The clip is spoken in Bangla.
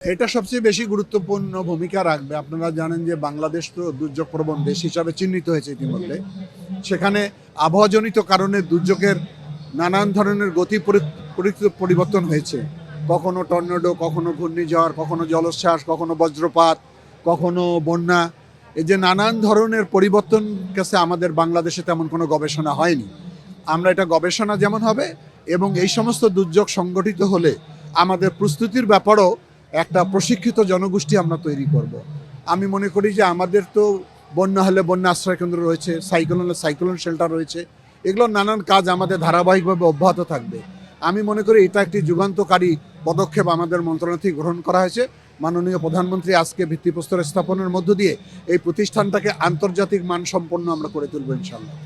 এটা সবচেয়ে বেশি গুরুত্বপূর্ণ ভূমিকা রাখবে। আপনারা জানেন যে বাংলাদেশ তো দুর্যোগ প্রবণ দেশ হিসাবে চিহ্নিত হয়েছে ইতিমধ্যে। সেখানে আবহাওয়াজনিত কারণে দুর্যোগের নানান ধরনের গতি পরিবর্তন হয়েছে। কখনো টর্নেডো, কখনো ঘূর্ণিঝড়, কখনো জলোচ্ছ্বাস, কখনো বজ্রপাত, কখনো বন্যা। এই যে নানান ধরনের পরিবর্তন কাছে আমাদের বাংলাদেশে তেমন কোনো গবেষণা হয়নি। আমরা এটা গবেষণা যেমন হবে এবং এই সমস্ত দুর্যোগ সংগঠিত হলে আমাদের প্রস্তুতির ব্যাপারেও একটা প্রশিক্ষিত জনগোষ্ঠী আমরা তৈরি করব। আমি মনে করি যে আমাদের তো বন্যা হলে বন্যা আশ্রয়কেন্দ্র রয়েছে, সাইক্লোন হলে সাইক্লোন শেল্টার রয়েছে। এগুলোর নানান কাজ আমাদের ধারাবাহিকভাবে অব্যাহত থাকবে। আমি মনে করি এটা একটি যুগান্তকারী পদক্ষেপ আমাদের মন্ত্রণালয় থেকে গ্রহণ করা হয়েছে। মাননীয় প্রধানমন্ত্রী আজকে ভিত্তিপ্রস্তর স্থাপনের মধ্য দিয়ে এই প্রতিষ্ঠানটাকে আন্তর্জাতিক মানসম্পন্ন আমরা করে তুলব ইনশাআল্লাহ।